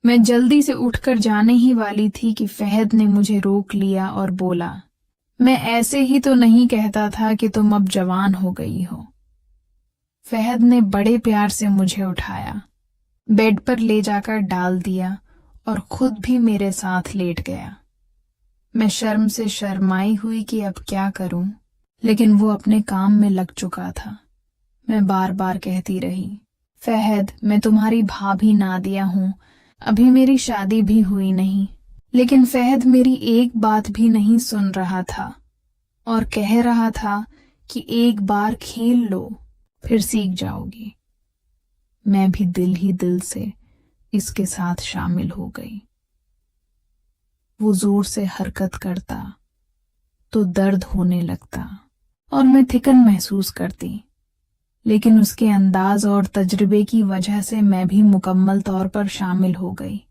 मैं जल्दी से उठकर जाने ही वाली थी कि फहद ने मुझे रोक लिया और बोला, मैं ऐसे ही तो नहीं कहता था कि तुम अब जवान हो गई हो। फहद ने बड़े प्यार से मुझे उठाया, बेड पर ले जाकर डाल दिया और खुद भी मेरे साथ लेट गया। मैं शर्म से शर्माई हुई कि अब क्या करूं, लेकिन वो अपने काम में लग चुका था। मैं बार बार कहती रही, फहद, मैं तुम्हारी भाभी नादिया हूं, अभी मेरी शादी भी हुई नहीं। लेकिन फहद मेरी एक बात भी नहीं सुन रहा था और कह रहा था कि एक बार खेल लो, फिर सीख जाओगी। मैं भी दिल ही दिल से इसके साथ शामिल हो गई। वो जोर से हरकत करता तो दर्द होने लगता और मैं थिकन महसूस करती, लेकिन उसके अंदाज और तजुर्बे की वजह से मैं भी मुकम्मल तौर पर शामिल हो गई।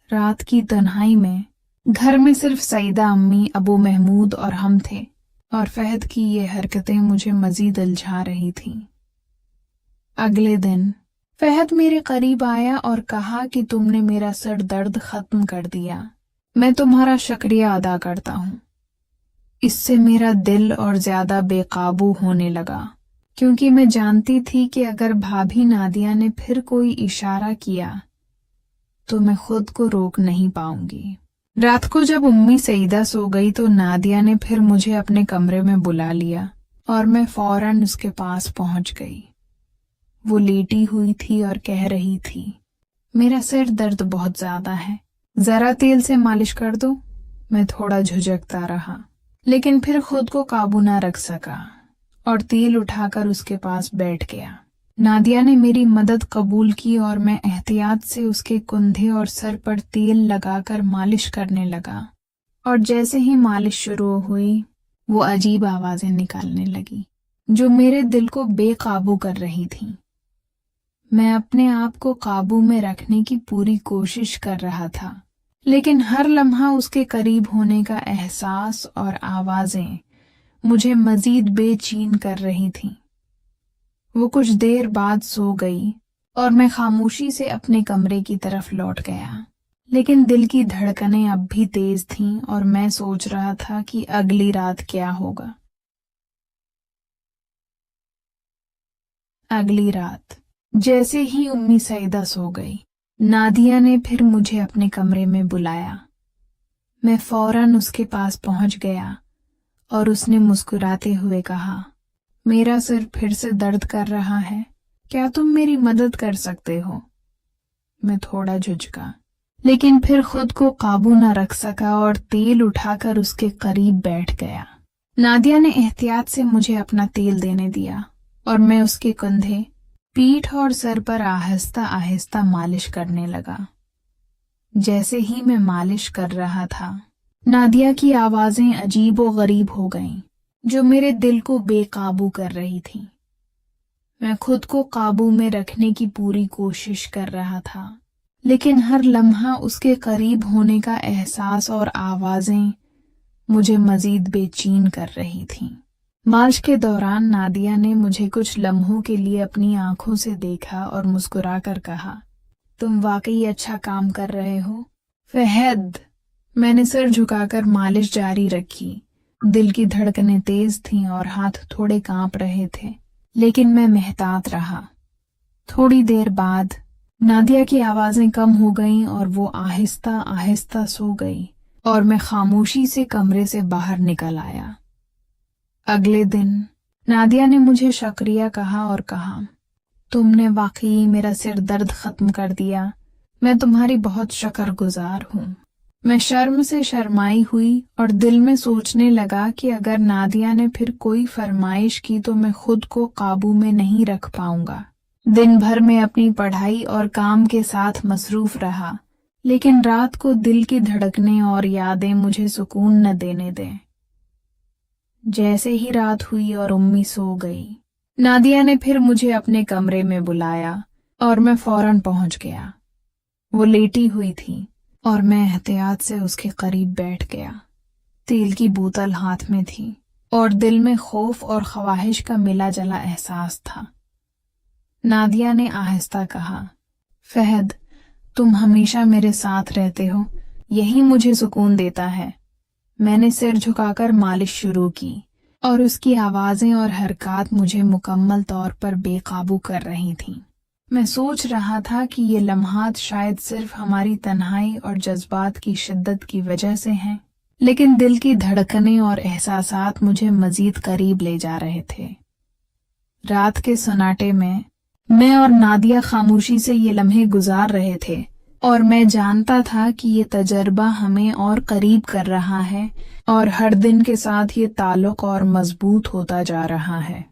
रात की तन्हाई में घर में सिर्फ सईदा अम्मी, अबू महमूद और हम थे, और फहद की ये हरकतें मुझे मजीद उलझा रही थीं। अगले दिन फहद मेरे करीब आया और कहा कि तुमने मेरा सर दर्द खत्म कर दिया। मैं तुम्हारा शुक्रिया अदा करता हूं। इससे मेरा दिल और ज्यादा बेकाबू होने लगा, क्योंकि मैं जानती थी कि अगर भाभी नादिया ने फिर कोई इशारा किया तो मैं खुद को रोक नहीं पाऊंगी। रात को जब उम्मी सईदा सो गई तो नादिया ने फिर मुझे अपने कमरे में बुला लिया और मैं फौरन उसके पास पहुंच गई। वो लेटी हुई थी और कह रही थी, मेरा सिर दर्द बहुत ज्यादा है, जरा तेल से मालिश कर दो। मैं थोड़ा झुझकता रहा, लेकिन फिर खुद को काबू ना रख सका और तेल उठाकर उसके पास बैठ गया। नादिया ने मेरी मदद कबूल की और मैं एहतियात से उसके कंधे और सर पर तेल लगाकर मालिश करने लगा, और जैसे ही मालिश शुरू हुई वो अजीब आवाजें निकालने लगी जो मेरे दिल को बेकाबू कर रही थीं। मैं अपने आप को काबू में रखने की पूरी कोशिश कर रहा था, लेकिन हर लम्हा उसके करीब होने का एहसास और आवाजें मुझे मजीद बेचैन कर रही थीं। वो कुछ देर बाद सो गई और मैं खामोशी से अपने कमरे की तरफ लौट गया, लेकिन दिल की धड़कनें अब भी तेज थीं और मैं सोच रहा था कि अगली रात क्या होगा। अगली रात जैसे ही उम्मी सईदा सो गई, नादिया ने फिर मुझे अपने कमरे में बुलाया। मैं फौरन उसके पास पहुंच गया और उसने मुस्कुराते हुए कहा, मेरा सिर फिर से दर्द कर रहा है, क्या तुम मेरी मदद कर सकते हो? मैं थोड़ा झुझका, लेकिन फिर खुद को काबू न रख सका और तेल उठाकर उसके करीब बैठ गया। नादिया ने एहतियात से मुझे अपना तेल देने दिया और मैं उसके कंधे, पीठ और सर पर आहिस्ता आहिस्ता मालिश करने लगा। जैसे ही मैं मालिश कर रहा था, नादिया की आवाजें अजीब व गरीब हो गईं, जो मेरे दिल को बेकाबू कर रही थी। मैं खुद को काबू में रखने की पूरी कोशिश कर रहा था, लेकिन हर लम्हा उसके करीब होने का एहसास और आवाजें मुझे मजीद बेचैन कर रही थीं। मालिश के दौरान नादिया ने मुझे कुछ लम्हों के लिए अपनी आंखों से देखा और मुस्कुराकर कहा, तुम वाकई अच्छा काम कर रहे हो फहद। मैंने सिर झुकाकर मालिश जारी रखी। दिल की धड़कनें तेज थीं और हाथ थोड़े कांप रहे थे, लेकिन मैं मेहतात रहा। थोड़ी देर बाद नादिया की आवाजें कम हो गईं और वो आहिस्ता आहिस्ता सो गई और मैं खामोशी से कमरे से बाहर निकल आया। अगले दिन नादिया ने मुझे शुक्रिया कहा और कहा, तुमने वाकई मेरा सिर दर्द खत्म कर दिया, मैं तुम्हारी बहुत शुक्रगुजार हूँ। मैं शर्म से शर्माई हुई और दिल में सोचने लगा कि अगर नादिया ने फिर कोई फरमाइश की तो मैं खुद को काबू में नहीं रख पाऊंगा। दिन भर में अपनी पढ़ाई और काम के साथ मसरूफ रहा, लेकिन रात को दिल की धड़कनें और यादें मुझे सुकून न देने दें। जैसे ही रात हुई और उम्मी सो गई, नादिया ने फिर मुझे अपने कमरे में बुलाया और मैं फौरन पहुंच गया। वो लेटी हुई थी और मैं एहतियात से उसके करीब बैठ गया। तेल की बोतल हाथ में थी और दिल में खौफ और ख्वाहिश का मिला जला एहसास था। नादिया ने आहिस्ता कहा, फहद, तुम हमेशा मेरे साथ रहते हो, यही मुझे सुकून देता है। मैंने सिर झुकाकर मालिश शुरू की और उसकी आवाजें और हरकत मुझे मुकम्मल तौर पर बेकाबू कर रही थीं। मैं सोच रहा था कि ये लम्हात शायद सिर्फ हमारी तन्हाई और जज्बात की शिद्दत की वजह से हैं, लेकिन दिल की धड़कनें और एहसासात मुझे मजीद करीब ले जा रहे थे। रात के सन्नाटे में मैं और नादिया खामोशी से ये लम्हे गुजार रहे थे और मैं जानता था कि ये तजर्बा हमें और करीब कर रहा है और हर दिन के साथ ये ताल्लुक और मजबूत होता जा रहा है।